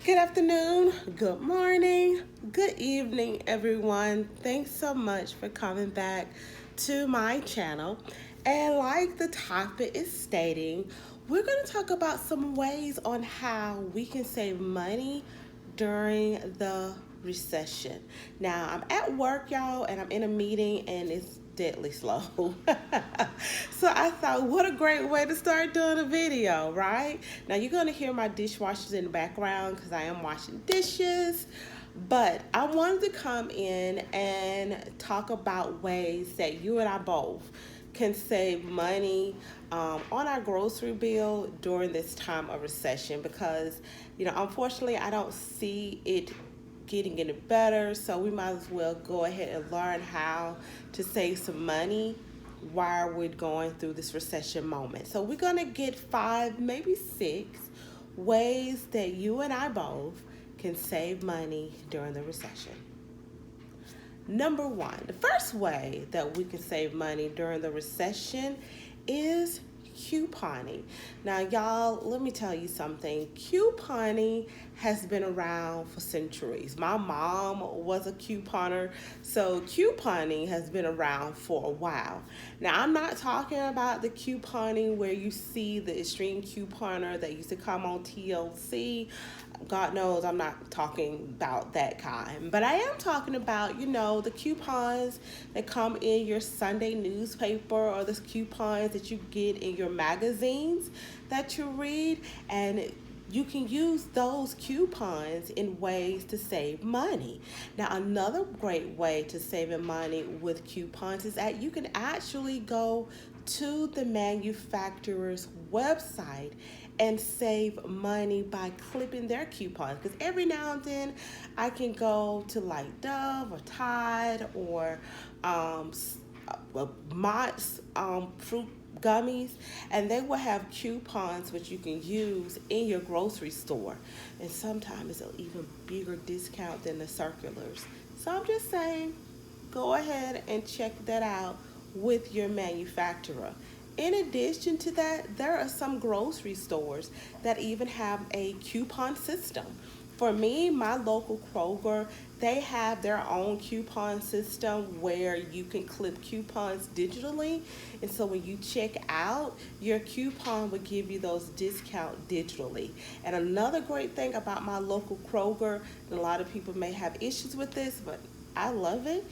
Good afternoon, good morning, good evening, everyone. Thanks so much for coming back to my channel. And like the topic is stating, we're going to talk about some ways on how we can save money during the recession. Now, I'm at work, y'all, and I'm in a meeting, and it's deadly slow. So I thought, what a great way to start doing a video, right? Now you're gonna hear my dishwashers in the background because I am washing dishes. But I wanted to come in and talk about ways that you and I both can save money on our grocery bill during this time of recession because, unfortunately, I don't see it getting any better. So we might as well go ahead and learn how to save some money while we're going through this recession moment. So we're going to get 5, maybe 6 ways that you and I both can save money during the recession. Number 1, the first way that we can save money during the recession is couponing. Now, y'all, let me tell you something. Couponing has been around for centuries. My mom was a couponer, so couponing has been around for a while. Now, I'm not talking about the couponing where you see the extreme couponer that used to come on TLC. God knows I'm not talking about that kind. But I am talking about, the coupons that come in your Sunday newspaper or the coupons that you get in your magazines that you read. And you can use those coupons in ways to save money. Now, another great way to save money with coupons is that you can actually go to the manufacturer's website and save money by clipping their coupons. Because every now and then I can go to like Dove or Tide or Mott's fruit gummies, and they will have coupons which you can use in your grocery store. And sometimes it's an even bigger discount than the circulars. So I'm just saying, go ahead and check that out with your manufacturer. In addition to that, there are some grocery stores that even have a coupon system. For me, my local Kroger, they have their own coupon system where you can clip coupons digitally. And so when you check out, your coupon will give you those discounts digitally. And another great thing about my local Kroger, and a lot of people may have issues with this, but I love it,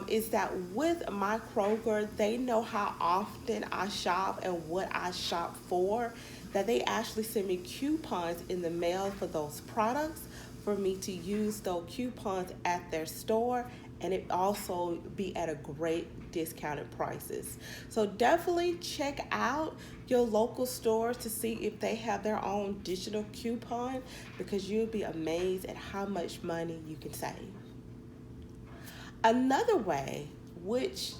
is that with my Kroger, they know how often I shop and what I shop for, that they actually send me coupons in the mail for those products for me to use those coupons at their store, and it also be at a great discounted prices. So definitely check out your local stores to see if they have their own digital coupon, because you'll be amazed at how much money you can save. Another way, which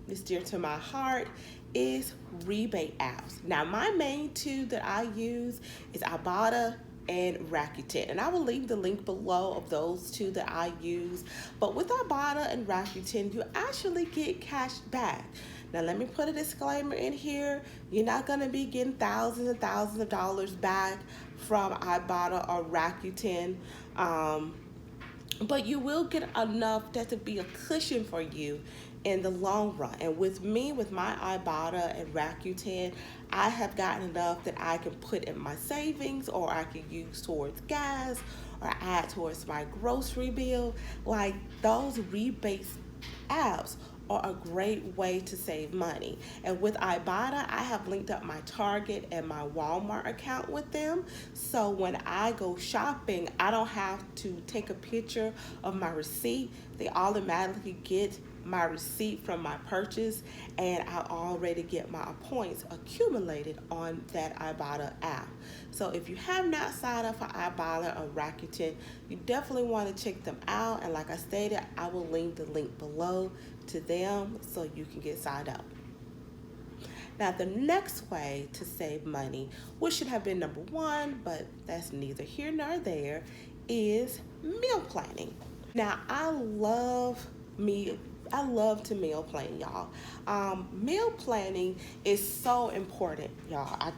is dear to my heart, is rebate apps. Now, my main two that I use is Ibotta and Rakuten, and I will leave the link below of those two that I use. But with Ibotta and Rakuten, you actually get cash back. Now, let me put a disclaimer in here. You're not going to be getting thousands and thousands of dollars back from Ibotta or Rakuten. But you will get enough that to be a cushion for you in the long run. And with me, with my Ibotta and Rakuten, I have gotten enough that I can put in my savings, or I can use towards gas, or add towards my grocery bill. Like, those rebates apps are a great way to save money. And with Ibotta, I have linked up my Target and my Walmart account with them. So when I go shopping, I don't have to take a picture of my receipt. They automatically get my receipt from my purchase, and I already get my points accumulated on that Ibotta app. So if you have not signed up for Ibotta or Rakuten, you definitely want to check them out. And like I stated, I will leave the link below to them so you can get signed up. Now, the next way to save money, which should have been number 1, but that's neither here nor there, is meal planning. Now, I love to meal plan, y'all. Meal planning is so important, y'all.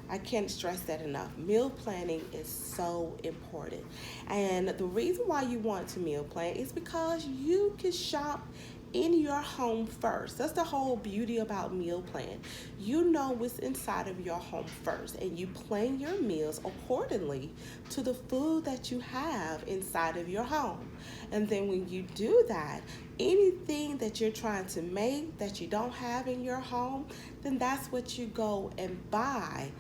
I can't stress that enough. Meal planning is so important. And the reason why you want to meal plan is because you can shop in your home first. That's the whole beauty about meal plan. You know what's inside of your home first, and you plan your meals accordingly to the food that you have inside of your home. And then when you do that, anything that you're trying to make that you don't have in your home, then that's what you go and buy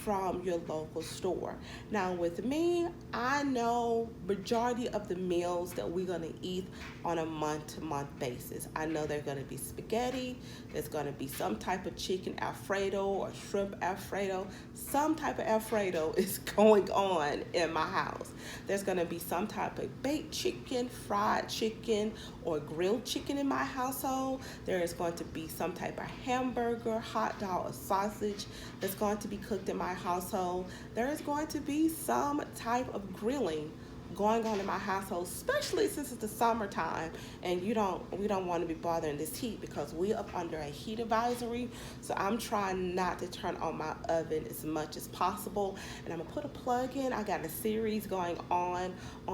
from your local store. Now with me, I know majority of the meals that we're gonna eat on a month-to-month basis. I know they're gonna be spaghetti, there's gonna be some type of chicken Alfredo or shrimp Alfredo. Some type of Alfredo is going on in my house. There's gonna be some type of baked chicken, fried chicken, or grilled chicken in my household. There is going to be some type of hamburger, hot dog, or sausage that's going to be cooked in my household. There is going to be some type of grilling going on in my household, especially since it's the summertime and we don't want to be bothering this heat because we up under a heat advisory. So I'm trying not to turn on my oven as much as possible. And I'm gonna put a plug in. I got a series going on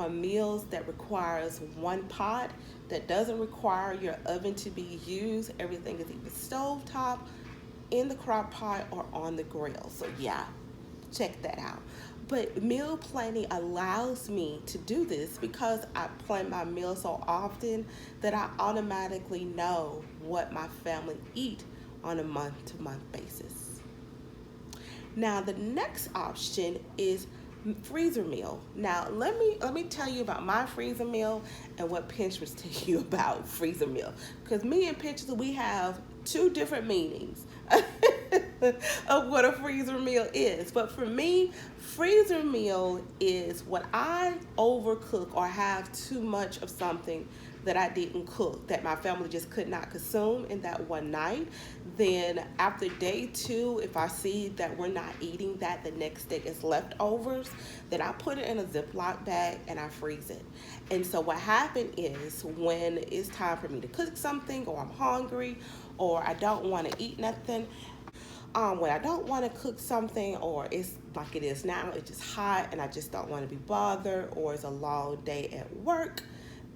meals that requires one pot, that doesn't require your oven to be used. Everything is either stovetop, in the crock pot, or on the grill. So yeah, check that out. But meal planning allows me to do this because I plan my meals so often that I automatically know what my family eat on a month-to-month basis. Now the next option is freezer meal. Now let me tell you about my freezer meal and what Pinterest tell you about freezer meal, because me and Pinterest, we have two different meanings of what a freezer meal is. But for me, freezer meal is when I overcook or have too much of something that I didn't cook, that my family just could not consume in that one night. Then after day two, if I see that we're not eating that the next day is leftovers, then I put it in a Ziploc bag and I freeze it. And so what happened is when it's time for me to cook something, or I'm hungry, or I don't want to eat nothing, when I don't want to cook something, or it's like it is now, it's just hot and I just don't want to be bothered, or it's a long day at work,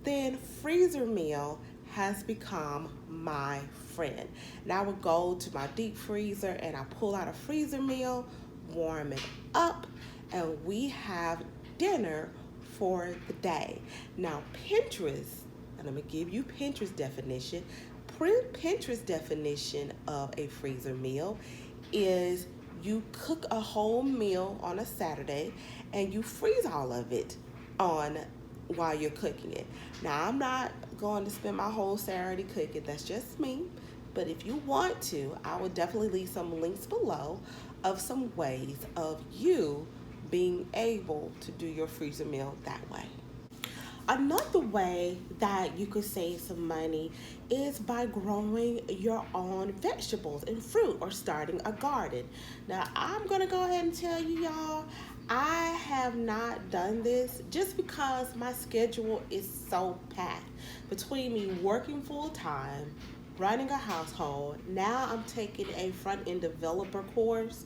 then freezer meal has become my friend. Now I would go to my deep freezer and I pull out a freezer meal, warm it up, and we have dinner for the day. Now Pinterest, and I'm gonna give you Pinterest definition. Pinterest definition of a freezer meal is you cook a whole meal on a Saturday and you freeze all of it on while you're cooking it. Now I'm not going to spend my whole Saturday cooking, that's just me. But if you want to, I will definitely leave some links below of some ways of you being able to do your freezer meal that way. Another way that you could save some money is by growing your own vegetables and fruit, or starting a garden. Now, I'm gonna go ahead and tell you, y'all, I have not done this just because my schedule is so packed. Between me working full time, running a household, now I'm taking a front-end developer course.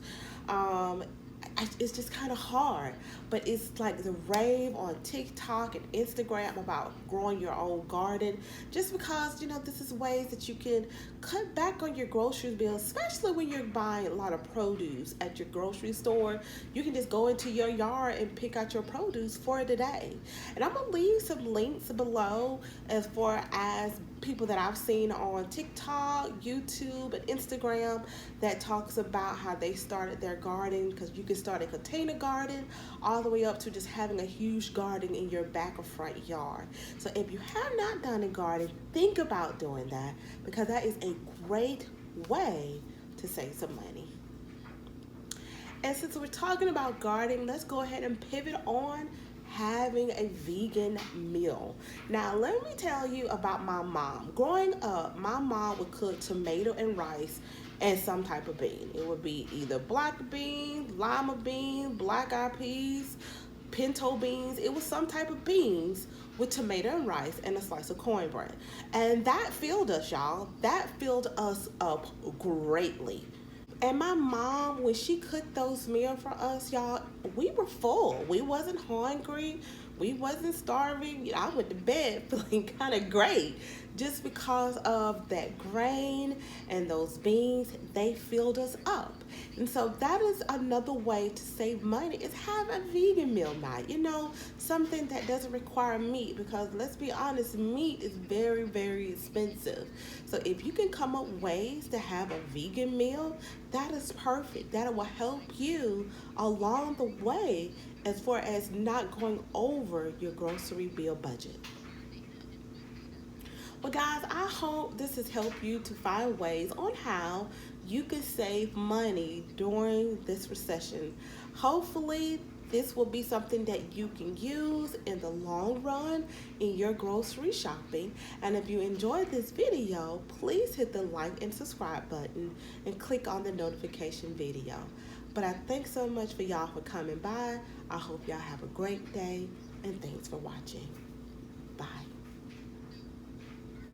It's just kind of hard, but it's like the rave on TikTok and Instagram about growing your own garden, just because, this is ways that you can cut back on your grocery bill, especially when you're buying a lot of produce at your grocery store. You can just go into your yard and pick out your produce for the day. And I'm gonna leave some links below as far as people that I've seen on TikTok, YouTube, and Instagram that talks about how they started their garden, because you can start a container garden all the way up to just having a huge garden in your back or front yard. So if you have not done a garden, think about doing that, because that is a great way to save some money. And since we're talking about gardening, let's go ahead and pivot on having a vegan meal. Now, let me tell you about my mom. Growing up, my mom would cook tomato and rice and some type of bean. It would be either black beans, lima beans, black eyed peas, pinto beans. It was some type of beans with tomato and rice and a slice of cornbread. And that filled us, y'all. That filled us up greatly. And my mom, when she cooked those meals for us, y'all, we were full. We wasn't hungry. We wasn't starving. I went to bed feeling kind of great just because of that grain and those beans. They filled us up. And so that is another way to save money is have a vegan meal night. Something that doesn't require meat because let's be honest, meat is very, very expensive. So if you can come up ways to have a vegan meal, that is perfect. That will help you along the way as far as not going over your grocery bill budget. Well, guys, I hope this has helped you to find ways on how you can save money during this recession. Hopefully, this will be something that you can use in the long run in your grocery shopping. And if you enjoyed this video, please hit the like and subscribe button and click on the notification video. But I thank so much for y'all for coming by. I hope y'all have a great day and thanks for watching. Bye.